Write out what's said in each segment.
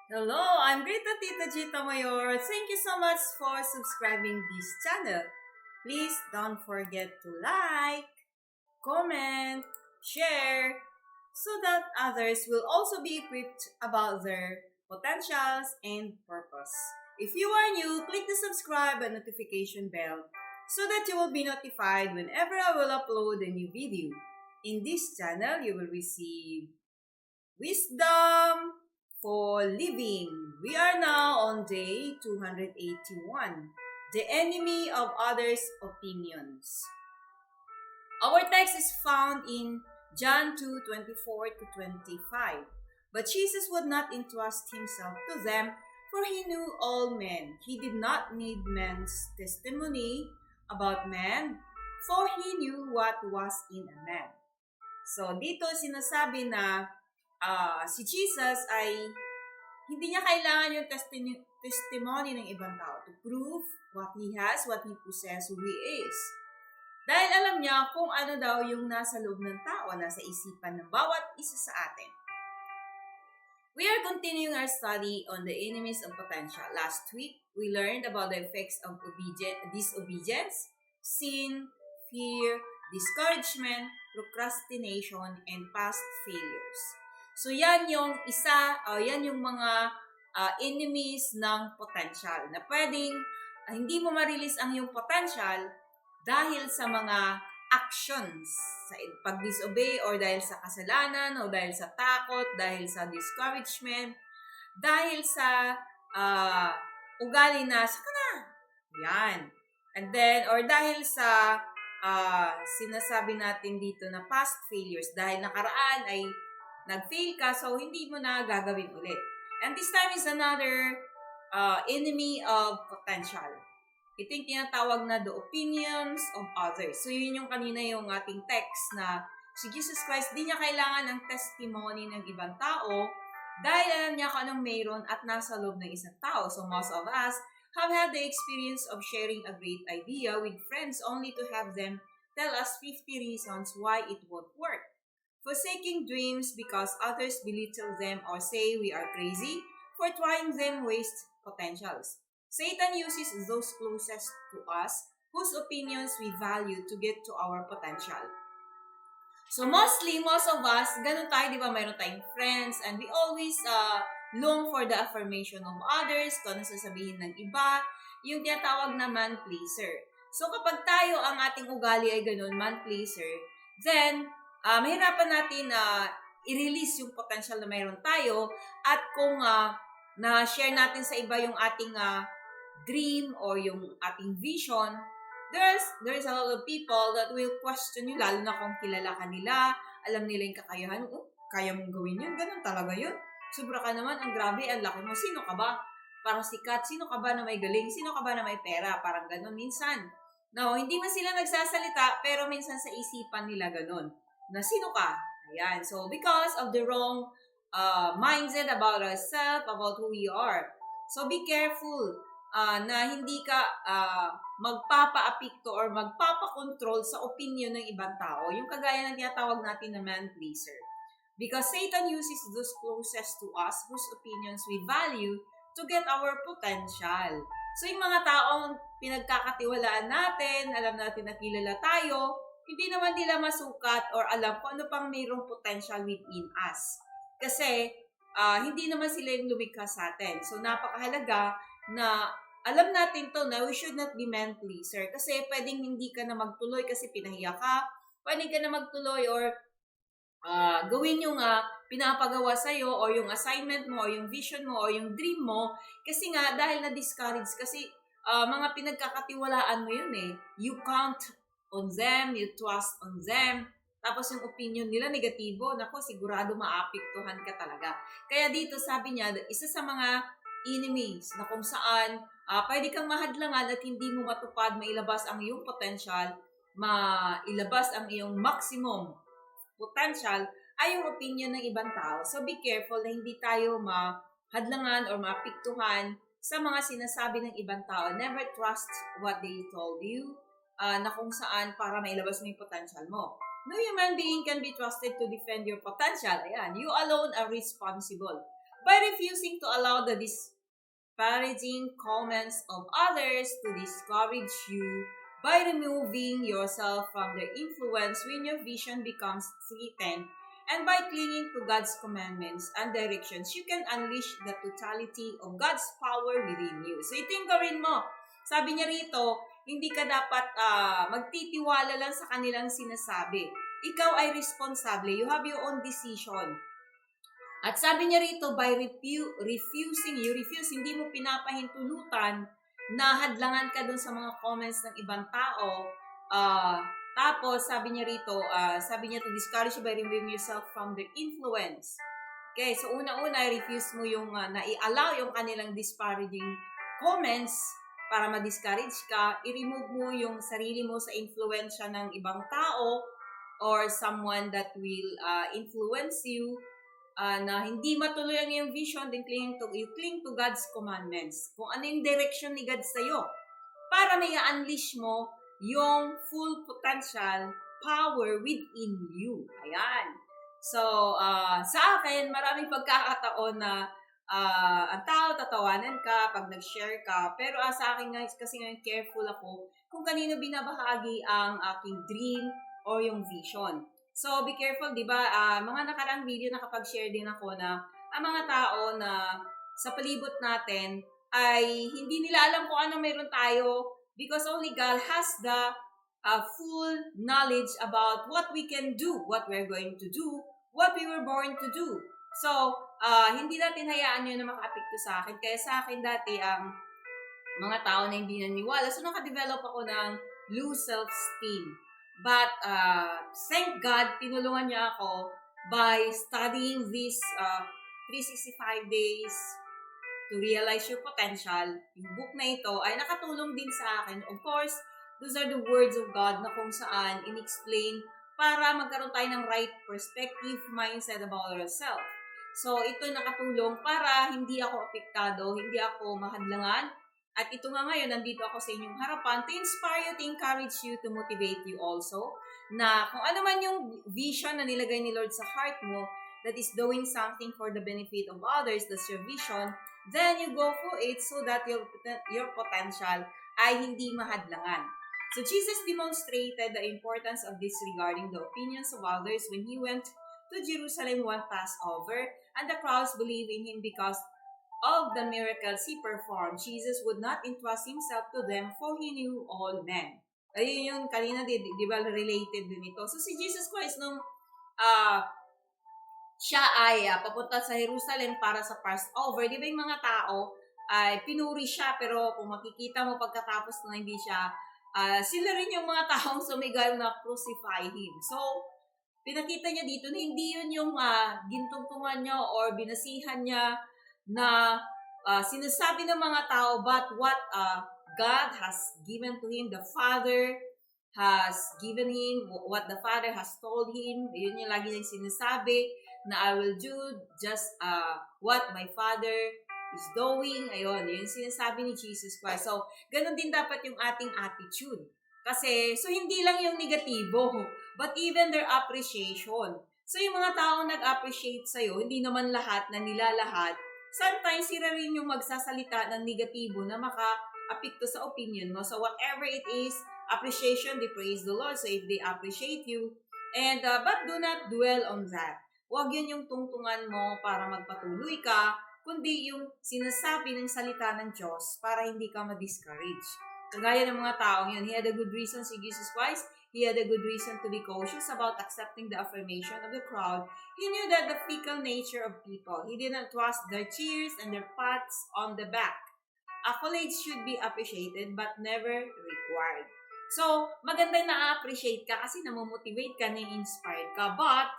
Hello, I'm Greta Tita Gita Mayor. Thank you so much for subscribing this channel. Please don't forget to like, comment, share, so that others will also be equipped about their potentials and purpose. If you are new, click the subscribe and notification bell so that you will be notified whenever I will upload a new video. In this channel, you will receive wisdom for living. We are now on day 281. The enemy of others' opinions. Our text is found in John 2:24 to 25. But Jesus would not entrust himself to them, for he knew all men. He did not need men's testimony about men, for he knew what was in a man. So, dito sinasabi na si Jesus ay hindi niya kailangan yung testimony ng ibang tao to prove what he has, what he possesses, who he is. Dahil alam niya kung ano daw yung nasa loob ng tao, nasa isipan ng bawat isa sa atin. We are continuing our study on the enemies of potential. Last week, we learned about the effects of disobedience, sin, fear, discouragement, procrastination, and past failures. So yan yung yan yung mga enemies ng potential na pwedeng hindi mo ma-release ang iyong potential dahil sa mga actions, sa pag-disobey or dahil sa kasalanan o dahil sa takot, dahil sa discouragement, dahil sa ugali na, saka na, yan. And then, or dahil sa sinasabi natin dito na past failures, dahil nakaraan ay nag-fail ka, so hindi mo na gagawin ulit. And this time is another enemy of potential. Ito yung tinatawag na the opinions of others. So, yun yung kanina yung ating text na si Jesus Christ, di niya kailangan ng testimony ng ibang tao dahil alam niya kung anong mayroon at nasa loob ng isang tao. So, most of us have had the experience of sharing a great idea with friends only to have them tell us 50 reasons why it won't work. Forsaking dreams because others belittle them or say we are crazy for trying them waste potentials. Satan uses those closest to us, whose opinions we value to get to our potential. So mostly, most of us, ganun tayo, di ba? Mayroon tayong friends and we always long for the affirmation of others, kung ano sasabihin ng iba, yung tinatawag na man-pleaser. So kapag tayo, ang ating ugali ay ganun, man-pleaser, then, mahirapan natin na i-release yung potential na mayroon tayo at kung na-share natin sa iba yung ating dream or yung ating vision, there's a lot of people that will question you, lalo na kung kilala ka nila, alam nila yung kakayahan, kaya mong gawin yun, ganun talaga yun. Sobra ka naman, ang grabe, ang laki mo, sino ka ba? Parang sikat, sino ka ba na may galing, sino ka ba na may pera, parang ganun minsan. No, hindi man sila nagsasalita, pero minsan sa isipan nila ganun, na sino ka? Ayan, so because of the wrong mindset about ourselves, about who we are. So be careful na hindi ka magpapa-apekto or magpapa-control sa opinion ng ibang tao. Yung kagaya ng tinatawag natin na man-pleaser. Because Satan uses those closest to us, whose opinions we value, to get our potential. So yung mga taong pinagkakatiwalaan natin, alam natin na kilala tayo, hindi naman nila masukat or alam kung ano pang mayroong potential within us. Kasi hindi naman sila yung lumikha sa atin. So napakahalaga na alam natin to na we should not be man-pleaser kasi pwedeng hindi ka na magtuloy kasi pinahiya ka, pwedeng ka na magtuloy or gawin yung pinapagawa sa'yo or yung assignment mo or yung vision mo or yung dream mo kasi nga dahil na-discourage kasi mga pinagkakatiwalaan mo yun eh. You count on them, you trust on them, tapos yung opinion nila negatibo, nako sigurado maapektuhan ka talaga. Kaya dito sabi niya, isa sa mga enemies na kung saan pwede kang mahadlangan at hindi mo matupad, mailabas ang iyong potential, mailabas ang iyong maximum potential ay yung opinion ng ibang tao. So be careful na hindi tayo mahadlangan or maapektuhan sa mga sinasabi ng ibang tao. Never trust what they told you na kung saan para mailabas mo yung potential mo. No human being can be trusted to defend your potential. Ayan, you alone are responsible. by refusing to allow the disparaging comments of others to discourage you, by removing yourself from their influence when your vision becomes threatened, and by clinging to God's commandments and directions, you can unleash the totality of God's power within you. So ito yung gawin mo. Sabi niya rito, hindi ka dapat magtitiwala lang sa kanilang sinasabi. Ikaw ay responsable. You have your own decision. At sabi niya rito, by refusing, hindi mo pinapahintulutan na hadlangan ka dun sa mga comments ng ibang tao. Tapos, sabi niya rito, to discourage you by removing yourself from their influence. Okay, so una-una, refuse mo yung, na-i-allow yung kanilang disparaging comments para ma-discourage ka. I-remove mo yung sarili mo sa influensya ng ibang tao or someone that will influence you na hindi matuloy ang iyong vision, then you cling to God's commandments. Kung ano yung direction ni God sa'yo para may unleash mo yung full potential power within you. Ayan. So, sa akin, maraming pagkakataon na ang tao, tatawanan ka pag nag-share ka. Pero sa akin kasi ngayon, careful ako kung kanino binabahagi ang aking dream or yung vision. So, be careful, di ba? Mga nakaraang video nakapag-share din ako na ang mga tao na sa palibot natin ay hindi nila alam kung ano meron tayo because only God has the full knowledge about what we can do, what we're going to do, what we were born to do. So, hindi natin hayaan yun na maka-apekto sa akin. Kaya sa akin dati, ang mga tao na hindi naniwala. So, nakadevelop ako ng low self-esteem. But, thank God, tinulungan niya ako by studying this 365 days to realize your potential. Yung book na ito ay nakatulong din sa akin. Of course, those are the words of God na kung saan in-explain para magkaroon tayo ng right perspective, mindset about ourselves. So, ito nakatulong para hindi ako apektado, hindi ako mahadlangan. At ito nga ngayon, nandito ako sa inyong harapan to inspire you, to encourage you, to motivate you also. Na kung ano man yung vision na nilagay ni Lord sa heart mo, that is doing something for the benefit of others, that's your vision, then you go for it so that your potential ay hindi mahadlangan. So Jesus demonstrated the importance of this regarding the opinions of others when he went to Jerusalem one Passover, and the crowds believed in him because of the miracles he performed. Jesus would not entrust himself to them, for he knew all men. Ayun yung kanina, di ba, related din ito. So si Jesus Christ, nung siya ay papunta sa Jerusalem para sa Passover, di ba yung mga tao ay pinuri siya, pero kung makikita mo pagkatapos na hindi siya, sila rin yung mga taong sumigaw na crucify him. So, pinakita niya dito na hindi yun yung gintungtungan niya or binasihan niya na sinasabi ng mga tao, but what God has given to him, the Father has given him, what the Father has told him, yun yung lagi niyang sinasabi, na I will do just what my Father is doing. Ayun, yun sinasabi ni Jesus Christ. So, ganun din dapat yung ating attitude. Kasi, so hindi lang yung negatibo, but even their appreciation. So, yung mga taong nag-appreciate sa'yo, hindi naman lahat na nilalahat, sometimes sila rin yung magsasalita ng negatibo na maka-apekto sa opinion mo. So, whatever it is, appreciation, they praise the Lord. So, if they appreciate you, and but do not dwell on that. Huwag yun yung tungtungan mo para magpatuloy ka, kundi yung sinasabi ng salita ng Diyos para hindi ka ma-discourage. Kagaya ng mga taong yun, he had a good reason, si Jesus Christ, he had a good reason to be cautious about accepting the affirmation of the crowd. He knew that the fickle nature of people. He didn't trust their cheers and their pats on the back. Accolades should be appreciated but never required. So, maganda na-appreciate ka kasi namomotivate ka, na-inspired ka. But,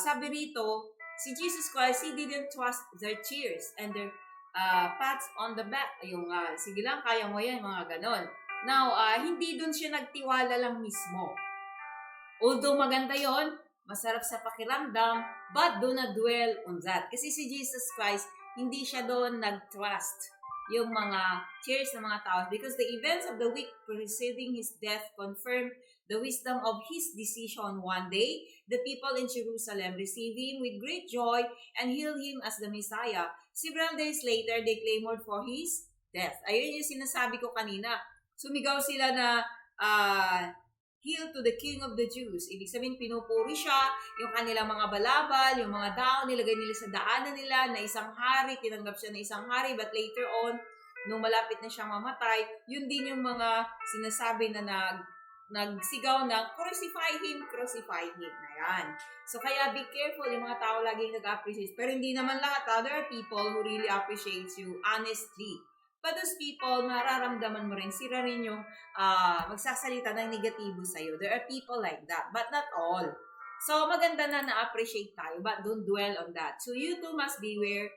sabi rito, si Jesus Christ, he didn't trust their cheers and their pats on the back. Yung, sige lang, kaya mo yan, mga ganon. Now, hindi dun siya nagtiwala lang mismo. Although maganda yon, masarap sa pakiramdam, but do not dwell on that. Kasi si Jesus Christ, hindi siya doon nag-trust yung mga cheers ng mga tao. Because the events of the week preceding his death confirmed the wisdom of his decision. One day, the people in Jerusalem received him with great joy and hailed him as the Messiah. Several days later, they clamored for his death. Ayun yung sinasabi ko kanina. Sumigaw sila na Hail to the King of the Jews. Ibig sabihin, pinupuri siya, yung kanilang mga balabal, yung mga tao, nilagay nila sa daanan nila na isang hari, tinanggap siya na isang hari, but later on, nung malapit na siyang mamatay, yun din yung mga sinasabi na nagsigaw na, crucify him. Ayan. So, kaya be careful, yung mga tao laging nag-appreciate. Pero hindi naman lahat. There are people who really appreciate you honestly. But those people, mararamdaman mo rin, sila rin yung magsasalita ng negatibo sa'yo. There are people like that, but not all. So, maganda na na-appreciate tayo, but don't dwell on that. So, you too must beware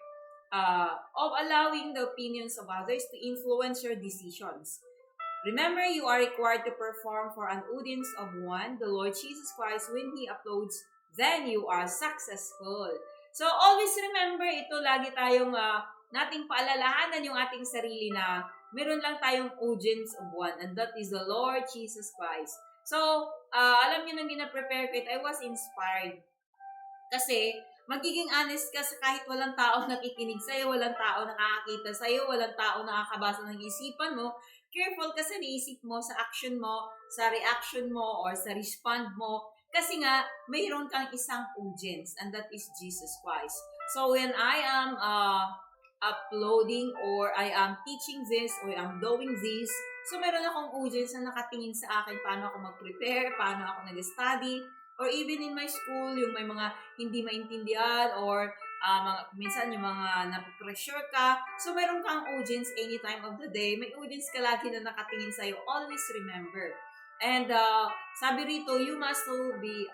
of allowing the opinions of others to influence your decisions. Remember, you are required to perform for an audience of one, the Lord Jesus Christ. When He uploads, then you are successful. So, always remember, ito lagi tayong nating paalalahanan yung ating sarili na meron lang tayong audience of one, and that is the Lord Jesus Christ. So, alam niyo nang gina-prepare ko, I was inspired. Kasi, magiging honest ka sa kahit walang tao nakikinig sa'yo, walang tao nakakakita sa'yo, walang tao nakakabasa ng isipan mo. Careful ka sa naisip mo, sa action mo, sa reaction mo, or sa respond mo. Kasi nga, mayroon kang isang audience, and that is Jesus Christ. So, when I am uploading or I am teaching this or I'm doing this, so meron akong audience na nakatingin sa akin paano ako mag-prepare, paano ako nag-study, or even in my school, yung may mga hindi maintindihan or minsan yung mga napipressure ka. So meron kang audience any time of the day. May audience ka lagi na nakatingin sa'yo. Always remember. And sabi rito, you must be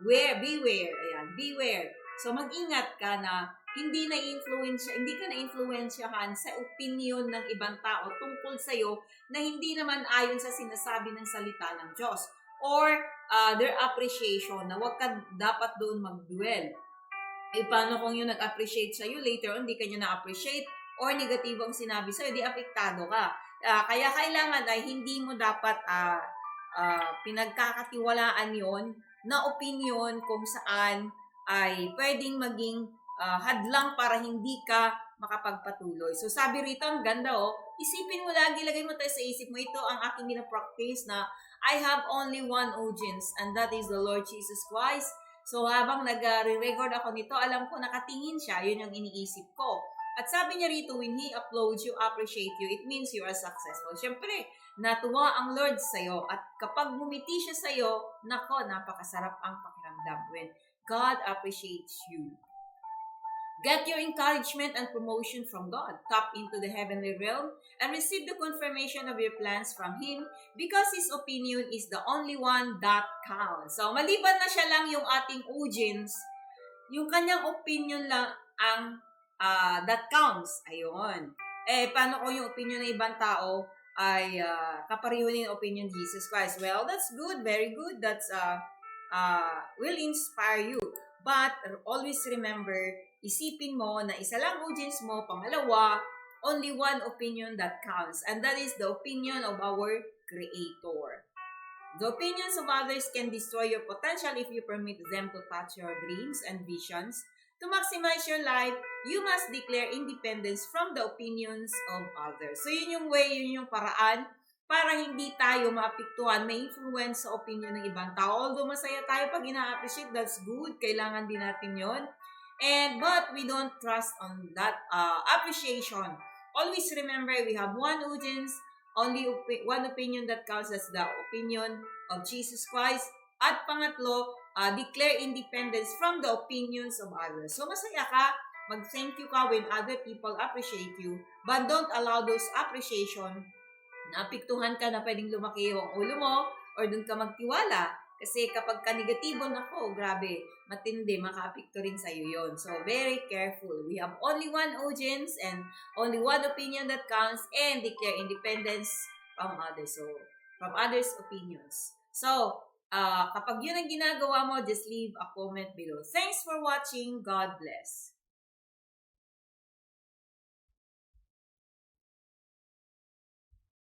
beware. Ayan, beware. So mag-ingat ka na hindi ka na-influensyahan sa opinion ng ibang tao tungkol sa'yo na hindi naman ayon sa sinasabi ng salita ng Diyos. Or their appreciation na wag ka dapat doon mag-dwell. Paano kung yung nag-appreciate sa'yo, later on, hindi ka nyo na-appreciate or negatibo ang sinabi sa'yo, di apektado ka. Kaya kailangan ay hindi mo dapat pinagkakatiwalaan yon na opinion kung saan ay pwedeng maging hadlang para hindi ka makapagpatuloy. So sabi rito, ang ganda isipin mo lagi, lagay mo tayo sa isip mo, ito ang aking gina-practice na I have only one audience and that is the Lord Jesus Christ. So habang nag-record ako nito, alam ko nakatingin siya, yun yung iniisip ko. At sabi niya rito, when He uploads you, appreciate you, it means you are successful. Siyempre, natuwa ang Lord sa'yo at kapag ngumiti siya sa'yo, nako, napakasarap ang pakiramdam when God appreciates you. Get your encouragement and promotion from God. Tap into the heavenly realm and receive the confirmation of your plans from Him because His opinion is the only one that counts. So, maliban na siya lang yung ating audience, yung kanyang opinion lang ang that counts. Ayun. Paano kung yung opinion ng ibang tao ay kapareho ng opinion of Jesus Christ? Well, that's good. Very good. That's will inspire you. But always remember, isipin mo na isa lang audience mo, pangalawa, only one opinion that counts. And that is the opinion of our Creator. The opinions of others can destroy your potential if you permit them to touch your dreams and visions. To maximize your life, you must declare independence from the opinions of others. So yun yung way, yun yung paraan para hindi tayo maapektuhan, may influence sa opinion ng ibang tao. Although masaya tayo pag ina-appreciate, that's good. Kailangan din natin yon. But we don't trust on that appreciation. Always remember, we have one audience, only one opinion that counts, as the opinion of Jesus Christ. At pangatlo, declare independence from the opinions of others. So masaya ka, mag-thank you ka when other people appreciate you, but don't allow those appreciation naapektuhan ka na pwedeng lumaki yung ulo mo or doon ka magtiwala. Kasi kapag ka negatibo, nako, grabe, matindi, makaapekto rin sa'yo yun. So, very careful. We have only one audience and only one opinion that counts and declare independence from others. So, from others' opinions. So, kapag yun ang ginagawa mo, just leave a comment below. Thanks for watching. God bless.